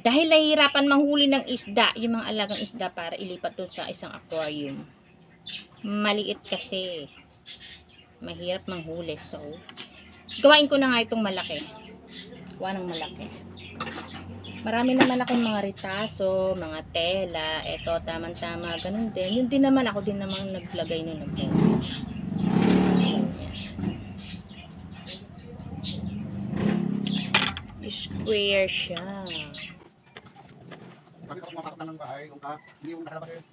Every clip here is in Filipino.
Dahil nahihirapan manghuli ng isda, yung mga alagang isda para ilipat doon sa isang aquarium. Maliit kasi. Mahirap manghuli. So, gawain ko na nga itong malaki. Gawa ng malaki. Marami naman akong mga ritaso, mga tela. Ito, tamang-tama. Ganun din. Yun din naman, ako din naman naglagay nun ako. Square siya. Bakit ako mapakot ng bahay? Hindi yung nakalabas yun.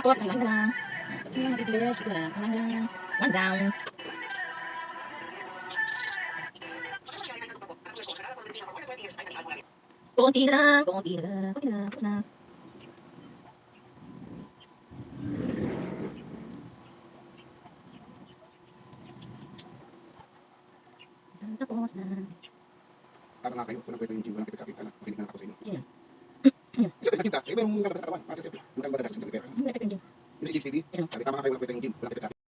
Tapos, lang lang. Lang down. Kunti lang, kunti lang, kunti lang, tapos na. Tapos na. Para nga kayo, kung nagkwento yung gym, walang sakit sana. Kinig na ako sa inyo. Yan. Isa din, nagkita. Iba yung mga sa katawan. Kasi siyempre, magkang ba sa gym? Ano epek yung gym? Yung si Gym Steady, sabi tama nga kayo nagkwento yung gym, walang sakit sa akin.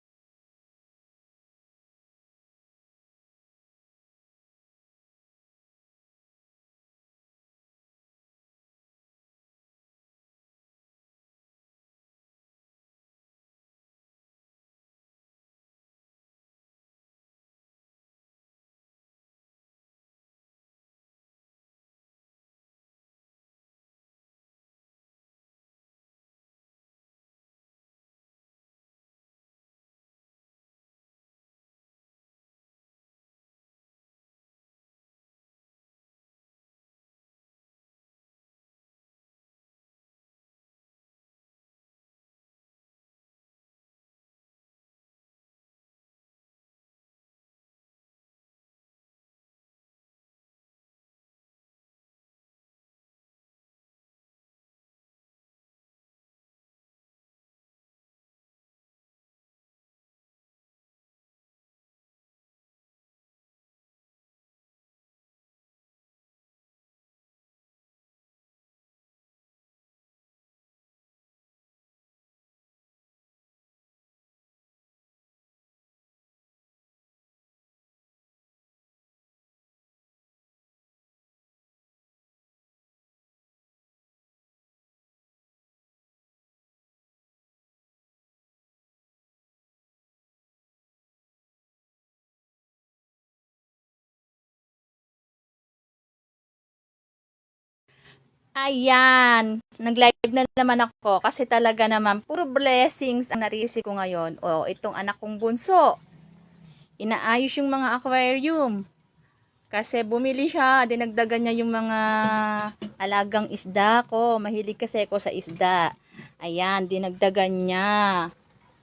Ayan, nag-live na naman ako kasi talaga naman puro blessings ang narisi ko ngayon. O, itong anak kong bunso, inaayos yung mga aquarium. Kasi bumili siya, dinagdagan niya yung mga alagang isda ko. Mahilig kasi ako sa isda. Ayan, dinagdagan niya.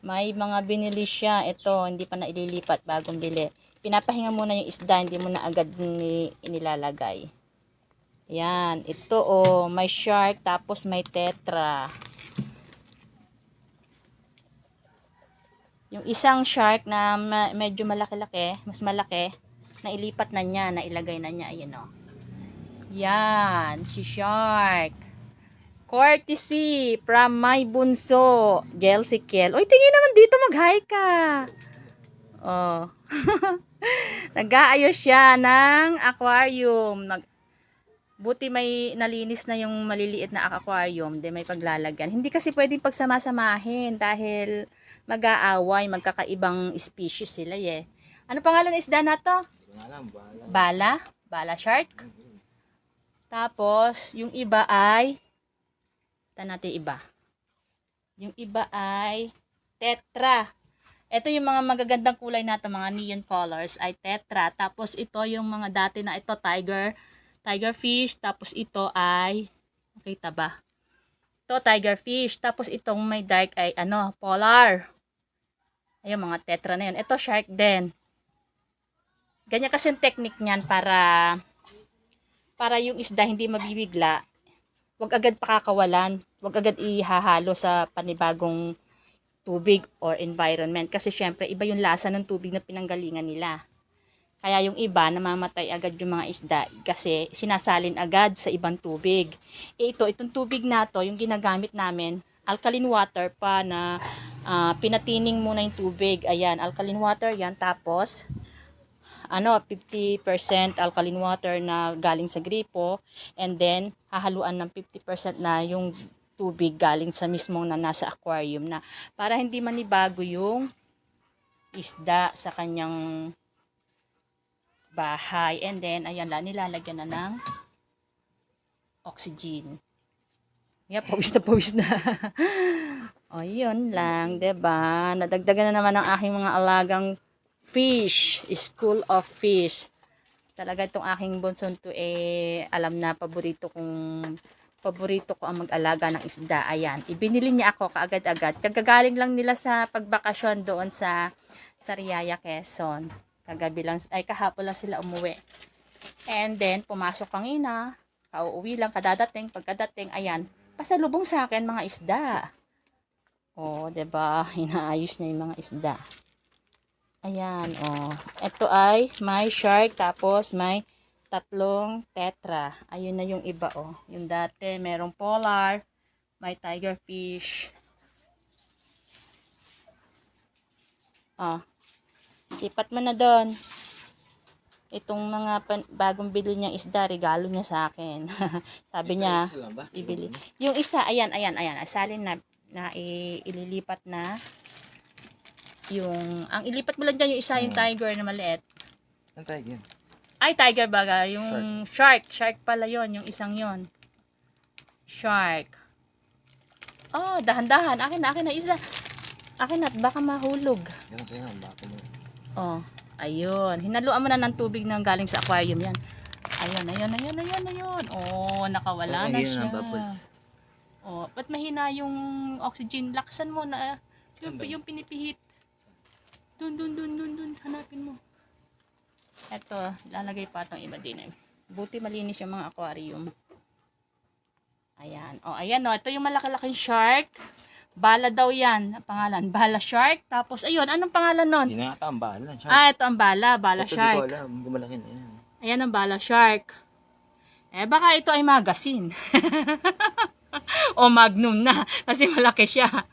May mga binili siya. Ito, hindi pa na ililipat, bagong bili. Pinapahinga muna yung isda, hindi mo na agad inilalagay. Yan, ito oh, may shark tapos may tetra. Yung isang shark na medyo malaki-laki, mas malaki, nailipat na niya, nailagay na niya, ayun oh. Yan, si shark. Courtesy from my bunso, Jelsikel. Oy, tingin naman dito, mag-hi ka. Oh. Nag-aayos siya ng aquarium. Buti may nalinis na yung maliliit na aquarium, de may paglalagyan. Hindi kasi pwedeng pagsama-samahin dahil mag-aaway, magkakaibang species sila eh. Ano pangalan ng isda na to? Bala? Bala shark? Tapos, yung iba ay, natin iba. Yung iba ay tetra. Ito yung mga magagandang kulay na to, mga neon colors ay tetra. Tapos ito yung mga dati na ito tiger fish, tapos ito ay, nakita ba? Ito, tiger fish, tapos itong may dark ay, polar. Ayun, mga tetra na yun. Ito, shark din. Ganyan kasi technique niyan para yung isda hindi mabibigla. Huwag agad pakakawalan. Huwag agad ihahalo sa panibagong tubig or environment. Kasi syempre, iba yung lasa ng tubig na pinanggalingan nila. Kaya yung iba, namamatay agad yung mga isda kasi sinasalin agad sa ibang tubig. Itong tubig na to, yung ginagamit namin, alkaline water pa na pinatining muna yung tubig. Ayan, alkaline water yan. Tapos, 50% alkaline water na galing sa gripo, and then hahaluan ng 50% na yung tubig galing sa mismong na nasa aquarium na para hindi manibago yung isda sa kanyang bahay. And then ayan lang, nilalagyan na ng oxygen. Yeah, pawis na. O, yun lang, 'di ba? Nadagdagan na naman ang aking mga alagang fish, school of fish. Talaga itong aking bunson to alam na paborito ko ang mag-alaga ng isda. Ayan, ibinili niya ako kaagad-agad. Kagagaling lang nila sa pagbakasyon doon sa Sariaya, Quezon. Kahapon lang sila umuwi. And then, pumasok ang ina, kauuwi lang, pagkadating, ayan, pasalubong sa akin mga isda. O, 'di ba? Inaayos niya yung mga isda. Ayan, ito ay may shark, tapos may 3 tetra. Ayun na yung iba, yung dati merong polar, may tiger fish. Lipat mo na doon. Itong mga bagong bili niyang isda, regalo niya sa akin. Sabi niya, ibili. Yung isa, ayan, asalin na ililipat na. Ang ilipat mo lang dyan yung isa, yung tiger na maliit. Ang tiger. Ay, tiger baga. Yung shark. Shark pala yon, yung isang yon. Shark. Oh, dahan-dahan. Akin na isa. Akin na, baka mahulog. Yan, baka mo. Oh, ayun. Hinaluan mo na ng tubig na galing sa aquarium yan. Ayun. Oh, nakawala na siya. Oh, ba't mahina yung oxygen? Laksan mo na. Yung pinipihit. Dun. Hanapin mo. Eto, lalagay pa itong iba din. Buti malinis yung mga aquarium. Ayan. Ayan. Ito yung malaki-laking shark. Bala daw yan. Ang pangalan. Bala shark. Tapos, ayun. Anong pangalan nun? Hindi na ata ang bala. Ito ang bala. Bala shark. Ito di ko alam. Gumalaki na yan. Ayan ang bala shark. Baka ito ay magazine. O magnum na. Kasi malaki siya.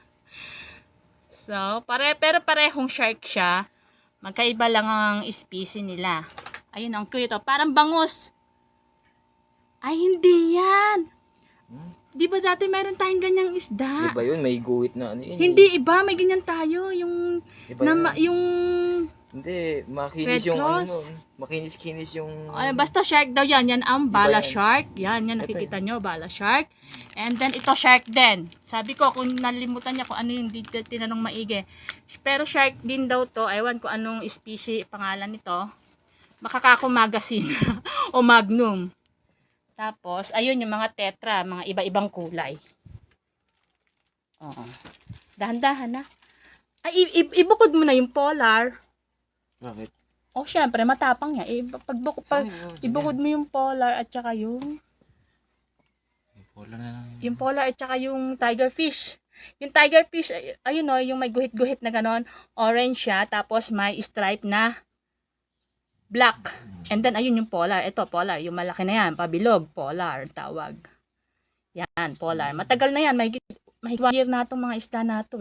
So, pero parehong shark siya. Magkaiba lang ang species nila. Ayun, ang cute. Parang bangus. Ay, hindi yan. Di ba dati mayroon tayong ganyang isda? Di ba yun? May guhit na ano yun. Hindi, iba. May ganyan tayo. Yung, yung hindi, makinis Red yung Cross. makinis-kinis yung... basta shark daw yan. Yan ang bala yan? shark. Yan, nakikita nyo, bala shark. And then, ito shark din. Sabi ko, kung nalimutan niya kung ano yung tinanong maigi. Pero shark din daw to. Ewan ko anong species, pangalan nito. Makakako magazine. O magnum. Tapos, ayun yung mga tetra. Mga iba-ibang kulay. Dahan-dahan na. Ay, ibukod mo na yung polar. Bakit? Syempre, matapang niya. Ibukod mo yung polar at saka yung polar at saka yung tiger fish. Yung tiger fish, ayun yung may guhit-guhit na ganon. Orange siya, tapos may stripe na black. And then, ayun yung polar. Ito, polar. Yung malaki na yan, pabilog. Polar, tawag. Yan, polar. Matagal na yan. May 1 year na itong mga isda na ito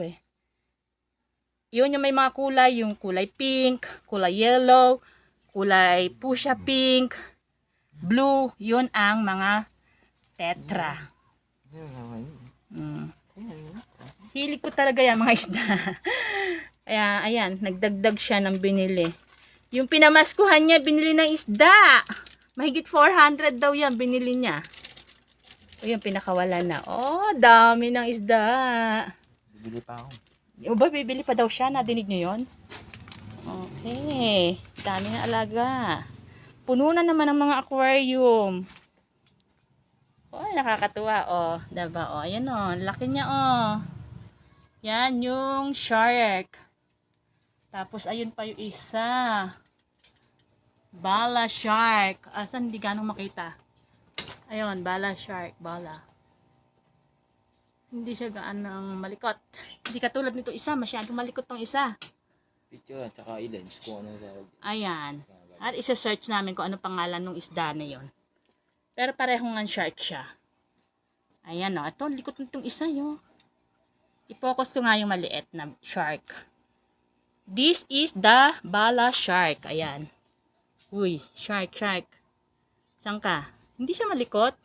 Yun yung may mga kulay, yung kulay pink, kulay yellow, kulay fuchsia pink, blue, yun ang mga tetra. Hilig ko talaga yan mga isda. Kaya, ayan, nagdagdag siya ng binili. Yung pinamaskuhan niya, binili ng isda. Mahigit 400 daw yan, binili niya. Yung pinakawala na. Dami ng isda. Bibili pa ako. Bibili pa daw siya? Nadinig nyo yun? Okay. Dami na alaga. Puno na naman ang mga aquarium. Nakakatuwa. Diba? Ayan laki niya Yan yung shark. Tapos, ayun pa yung isa. Bala shark. Asan? Hindi ganong makita. Ayun, bala shark. Bala. Hindi siya gaanong malikot. Hindi katulad nito isa. Masyadong malikot tong isa. Picture at saka i-lens kung ano tawag. Ayan. At isa-search namin kung ano pangalan ng isda na yon. Pero parehong nga shark siya. Ayan o. Ito, likot nitong isa yun. I-focus ko nga yung maliit na shark. This is the bala shark. Ayan. Uy, shark. Saan ka? Hindi siya malikot.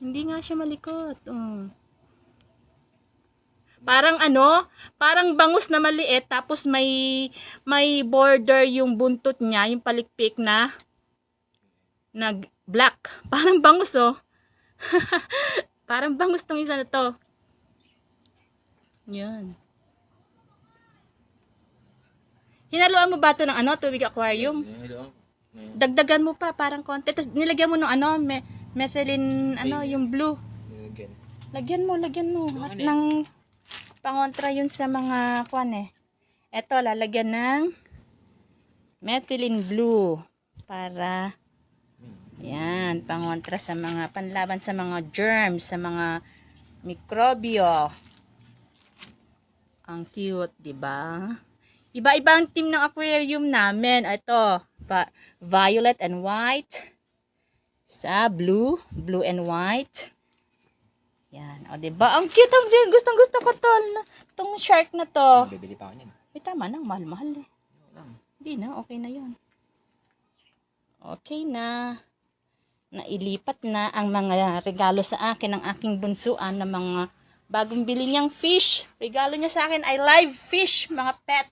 Hindi nga siya malikot. Parang parang bangus na maliit tapos may border yung buntot niya, yung palikpik na black. Parang bangus Parang bangus tong isa na to. Yan. Hinaluan mo ba ito ng tubig aquarium? Dagdagan mo pa parang konti. Tapos nilagyan mo ng methylene yung blue. Lagyan mo. At ng pangontra yun sa mga Ito, lalagyan ng methylene blue para yan, pangontra sa mga panlaban sa mga germs, sa mga mikrobyo. Ang cute, 'di ba? Iba-iba ang team ng aquarium namin. Ito, violet and white. Sa blue and white. Yan, o 'di ba? Ang cute, gustong-gusto ko tong shark na to. Bibili pa ako niyan. Tama na, mahal-mahal eh. Hindi na, okay na 'yon. Okay na. Nailipat na ang mga regalo sa akin ng aking bunsuan na mga bagong bili niyang fish. Regalo niya sa akin ay live fish, mga pet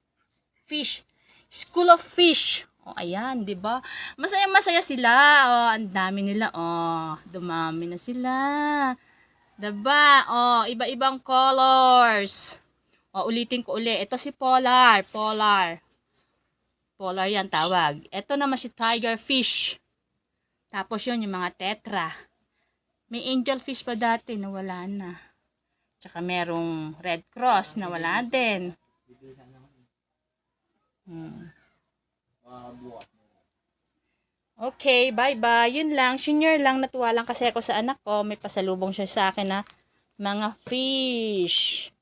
fish. School of fish. O, ayan, 'di ba? Masaya sila. O, ang dami nila. O, dumami na sila. 'Di ba? O, iba-ibang colors. O, ulitin ko uli. Ito si Polar yan tawag. Ito naman si tiger fish. Tapos yun, yung mga tetra. May angel fish pa dati na wala na. Tsaka merong red cross na wala din. Okay, bye-bye. Yun lang. Senior lang. Natuwa lang kasi ako sa anak ko. May pasalubong siya sa akin na mga fish.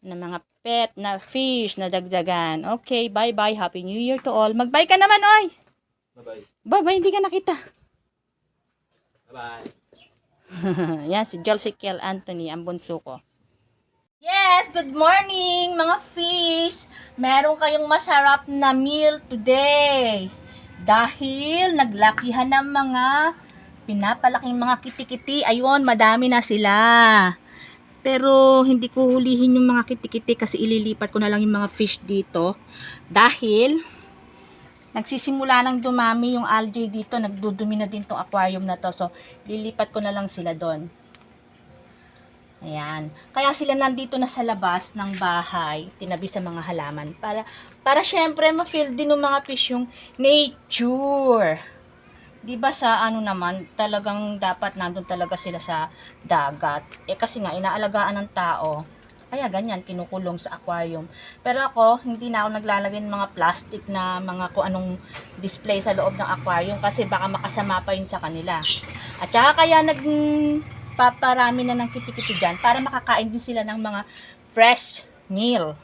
Na mga pet na fish na dagdagan. Okay, bye-bye. Happy New Year to all. Mag-bye ka naman, oy! Bye-bye. Bye-bye, hindi ka nakita. Bye-bye. Yan, si Jolsikiel Anthony, ang bunso ko. Yes, good morning mga fish! Meron kayong masarap na meal today. Dahil naglakihan ng mga pinapalaking mga kitikiti. Ayun, madami na sila. Pero hindi ko hulihin yung mga kitikiti kasi ililipat ko na lang yung mga fish dito. Dahil nagsisimula lang dumami yung algae dito, nagdudumi na din tong aquarium na to. So, lilipat ko na lang sila doon. Ayan. Kaya sila nandito na sa labas ng bahay, tinabi sa mga halaman. Para syempre, ma-feel din ng mga fish yung nature. Diba sa naman, talagang dapat nandun talaga sila sa dagat. Kasi nga, inaalagaan ng tao. Kaya ganyan, kinukulong sa aquarium. Pero ako, hindi na ako naglalagay ng mga plastic na mga kung anong display sa loob ng aquarium kasi baka makasama pa yun sa kanila. At saka kaya nagpaparami na ng kitikiti dyan para makakain din sila ng mga fresh meal.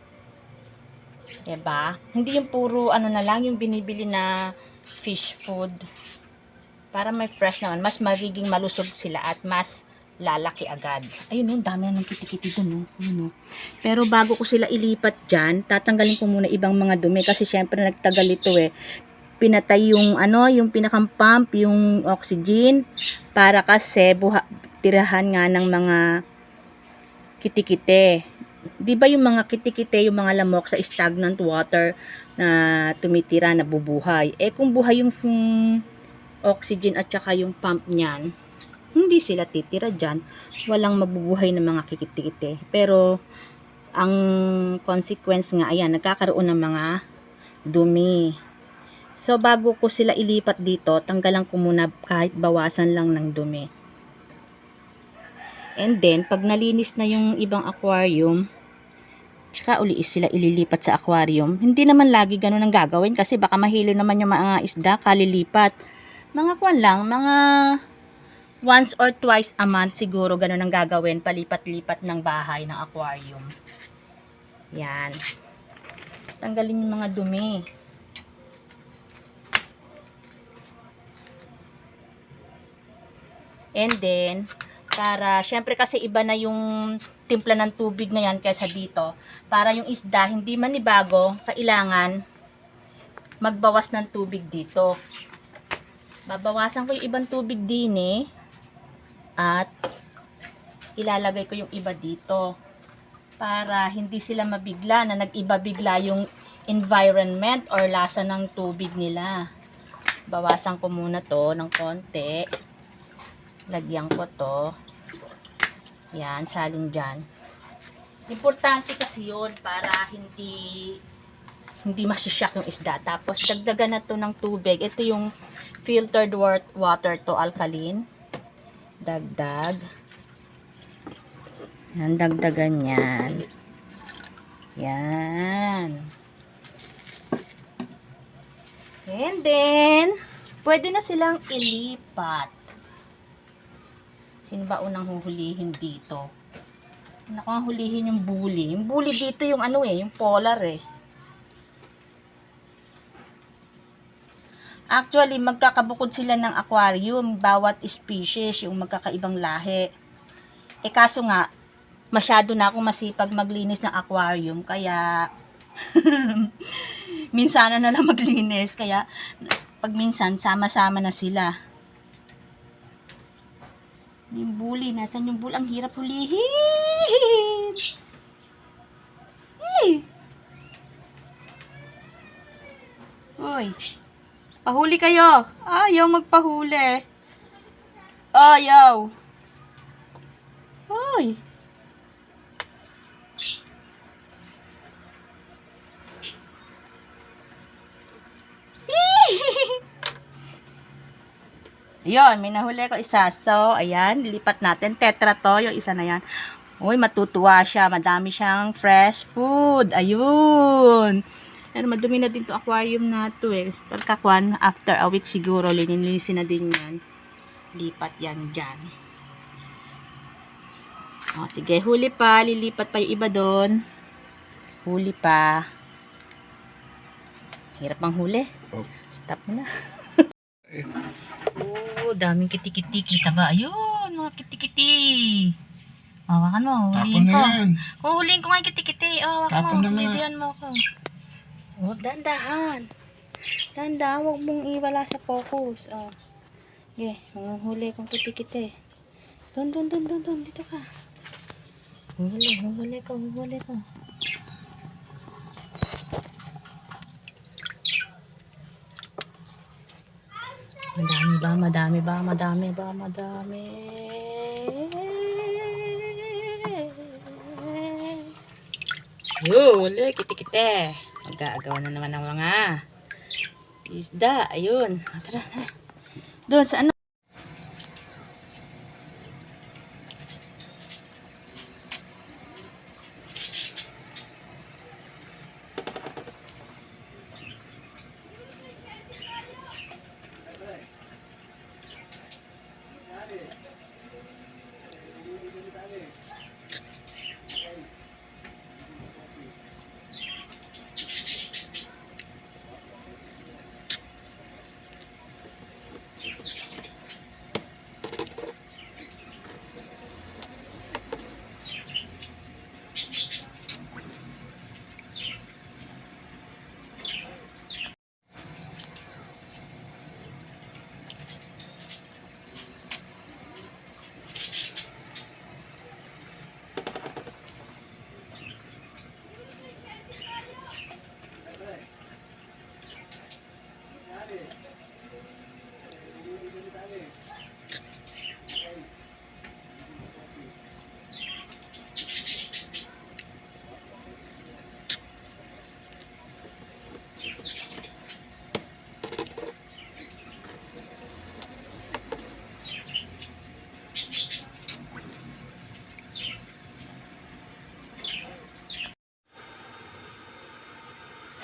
Diba? Hindi yung puro na lang yung binibili na fish food. Para may fresh naman, mas magiging malusog sila at mas lalaki agad. Ayun, dami na ng kitikiti dun. Pero bago ko sila ilipat dyan, tatanggalin ko muna ibang mga dumi kasi syempre nagtagal ito Pinatay yung yung pinakang pump, yung oxygen para kasi tirahan nga ng mga kitikite. Di ba yung mga kitikite, yung mga lamok sa stagnant water na tumitira, nabubuhay. Kung buhay yung oxygen at saka yung pump niyan, hindi sila titira dyan. Walang mabubuhay ng mga kitikite. Pero, ang consequence nga, ayan, nagkakaroon ng mga dumi. So, bago ko sila ilipat dito, tanggalan ko muna kahit bawasan lang ng dumi. And then, pag nalinis na yung ibang aquarium, Tsaka uli sila ililipat sa aquarium. Hindi naman lagi ganun ang gagawin kasi baka mahilo naman yung mga isda kalilipat. Mga kwan lang, mga once or twice a month siguro ganun ang gagawin. Palipat-lipat ng bahay ng aquarium. Yan. Tanggalin yung mga dumi. And then, para, syempre kasi iba na yung timpla ng tubig na yan kaysa dito. Para yung isda, hindi manibago, kailangan magbawas ng tubig dito. Babawasan ko yung ibang tubig din at ilalagay ko yung iba dito. Para hindi sila mabigla na nag-iba bigla yung environment or lasa ng tubig nila. Bawasan ko muna to ng konti. Lagyan ko to. Yan, salin dyan. Importante kasi yun para hindi masisyak yung isda. Tapos, dagdagan na to ng tubig. Ito yung filtered water to alkaline. Dagdag. Yan, dagdagan yan. Yan. And then, pwede na silang ilipat. Sino ba unang huhulihin dito? Naku, ang hulihin yung bully. Yung bully dito yung ano yung polar Actually, magkakabukod sila ng aquarium, bawat species, yung magkakaibang lahi. Kaso nga, masyado na akong masipag maglinis ng aquarium, kaya minsan na lang maglinis, kaya pag minsan, sama-sama na sila. Yung bully, nasan yung bully? Ang hirap hulihin. Hey. Uy. Pahuli kayo. Ayaw magpahuli. Ayaw. Uy. Ayun, may nahuli ko isa. So, ayan, lilipat natin. Tetra to, yung isa na yan. Uy, matutuwa siya. Madami siyang fresh food. Ayun. Pero madumi na din to aquarium na to Pagkakwan, after a week siguro, linilisin na din yan. Lipat yan dyan. O, sige, huli pa. Lilipat pa yung iba doon. Huli pa. Hirap ang huli. Stop mo na. Daming kiti-kiti. Kita ba? Ayun, mga kiti-kiti. Hawakan mo, huliin ko. Huliin ko nga yung kiti-kiti. Hawakan mo, bibigyan mo ako. Dandahan. Dandahan, huwag mong iwala sa focus. Okay, huli kong kiti-kiti. Dun. Dito ka. Huli ko. Madami ba? Huli, kiti-kiti. Mag-aagaw na naman ng mga isda. Ayun. Tara. Doon sa ano?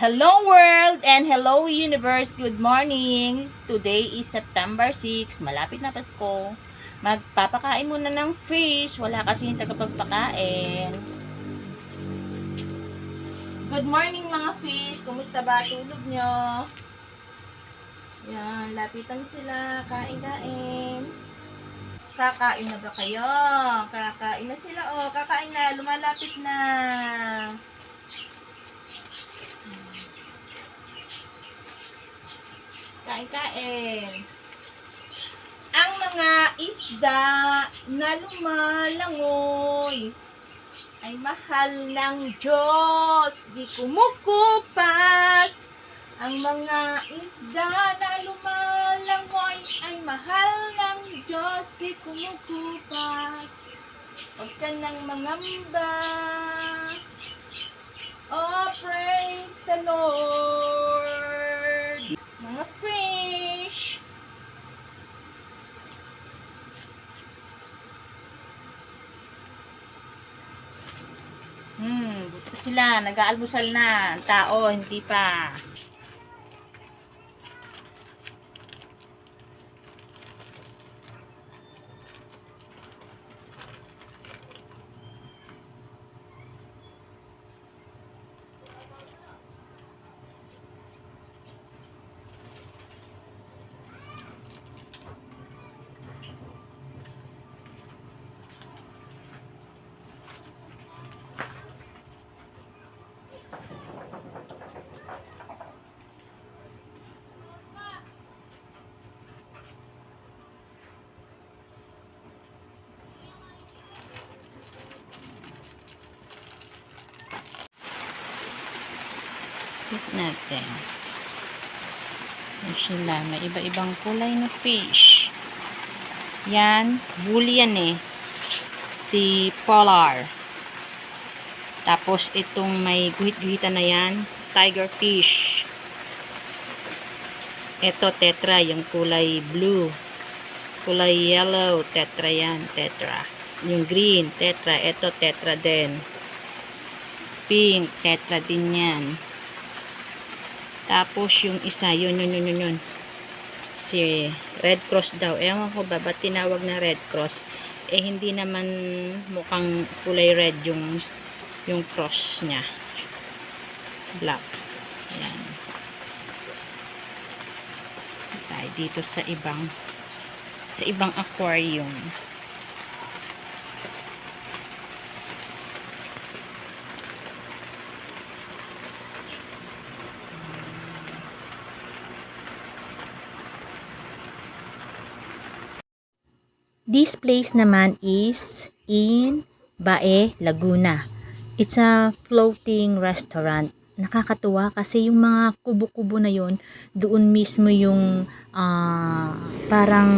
Hello world and hello universe. Good morning. Today is September 6. Malapit na Pasko. Magpapakain muna ng fish. Wala kasi yung tagapagpakain. Good morning mga fish. Kumusta ba tulog nyo? Yan, lapitan sila. Kain-kain. Kakain na ba kayo? Kakain na sila. Oh, kakain na. Lumalapit na. Kain-kain. Ang mga isda na lumalangoy ay mahal ng Diyos, di kumukupas. Ang mga isda na lumalangoy ay mahal ng Diyos, di kumukupas. Huwag ka nang mangamba. Oh, praise the Lord. Mga fish. Buti sila. Nag-aalmusal na. Ang tao, hindi pa. Hit natin. Yan sila. May iba-ibang kulay na fish. Yan. Bully yan eh. Si Polar. Tapos itong may guhit-guhitan na yan. Tiger fish. Ito tetra. Yung kulay blue. Kulay yellow. Tetra yan. Tetra. Yung green. Tetra. Ito tetra din. Pink. Tetra din yan. Tapos yung isa, yun. Si Red Cross daw. Ewan ko ba, ba't tinawag na Red Cross? Eh, hindi naman mukhang kulay red yung cross niya. Black. Ayan. Tayo dito sa ibang aquarium. This place naman is in Bae, Laguna. It's a floating restaurant. Nakakatuwa kasi yung mga kubo-kubo na yon, doon mismo yung parang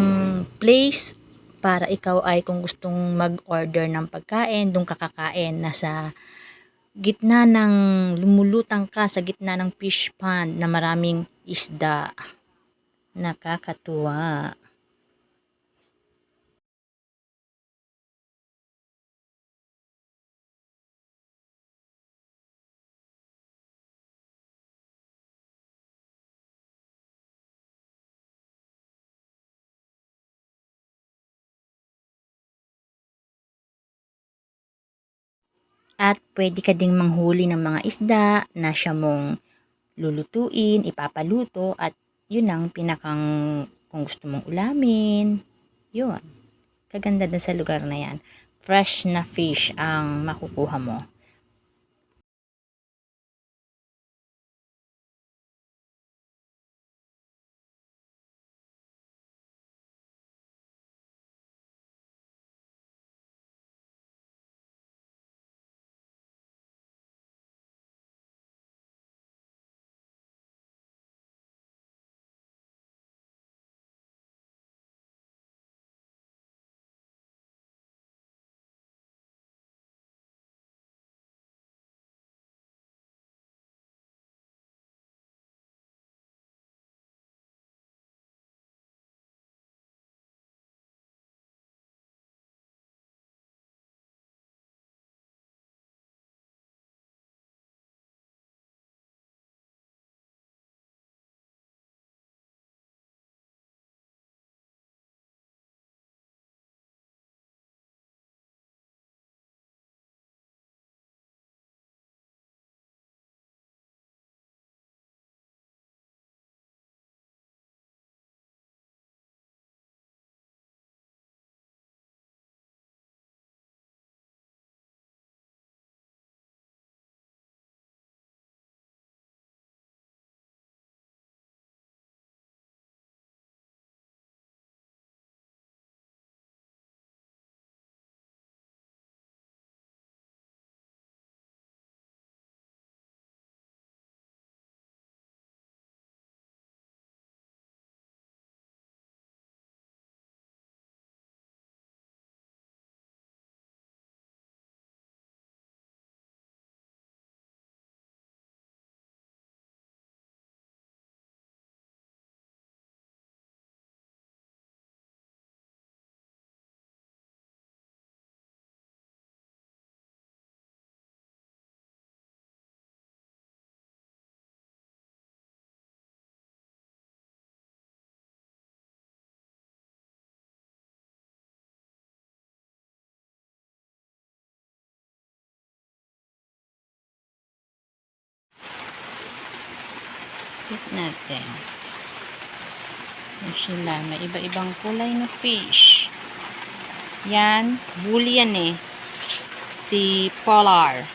place para ikaw ay kung gustong mag-order ng pagkain, doon kakakain. Nasa gitna ng, lumulutang ka sa gitna ng fish pond na maraming isda. Nakakatuwa. At pwede ka ding manghuli ng mga isda na siya mong lulutuin, ipapaluto, at yun ang pinakang kung gusto mong ulamin. Yun. Kaganda dun sa lugar na yan. Fresh na fish ang makukuha mo. Hit natin. Yan sila. May iba-ibang kulay na fish. Yan. Bully yan eh. Si Polar.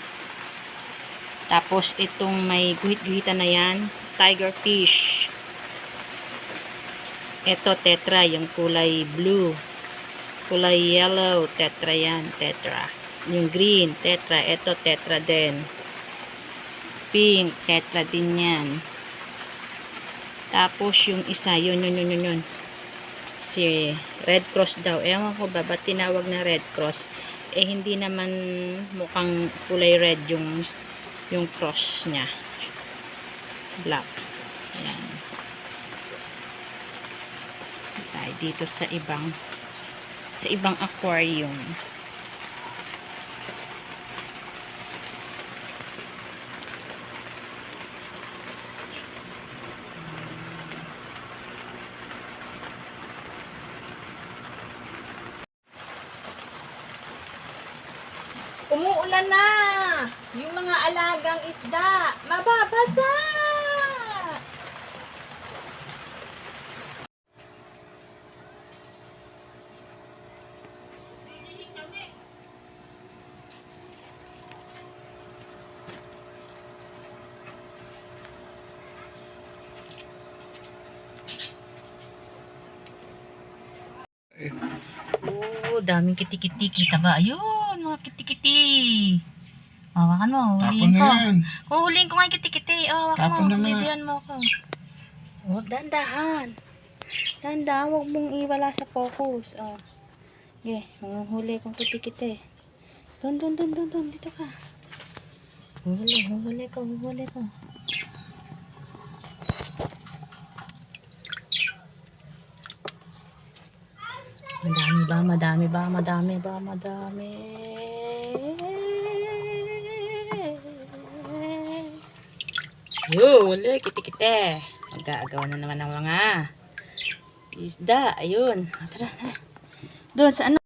Tapos itong may guhit-guhitan na yan. Tiger fish. Ito tetra. Yung kulay blue. Kulay yellow. Tetra yan. Tetra. Yung green. Tetra. Ito tetra din. Pink. Tetra din yan. Tapos yung isa, yun. Si Red Cross daw. Ewan ko ba, ba't tinawag na Red Cross? Eh, hindi naman mukhang kulay red yung cross niya. Black. Ayan. Tayo dito sa ibang aquarium. Umuulan na! Yung mga alagang isda, mababasa! Oh, daming kiti-kiti. Kita ba? Ayun, mga kiti-kiti. Hawakan mo, Tapon huliin na ko. yan. Huhuliin ko nga yung kiti-kiti. Hawakan Tapon mo, na nga. bibihan mo ako. Huwag dandahan. Dandahan, huwag mong iwala sa focus. Oh. Okay, huhuli kong kiti-kiti. Dun. Dito ka. Huhuli ko. Madami ba? Huli, kiti-kiti. Mag-aagaw na naman ng mga isda. Ayun. Tara. Doon sa ano?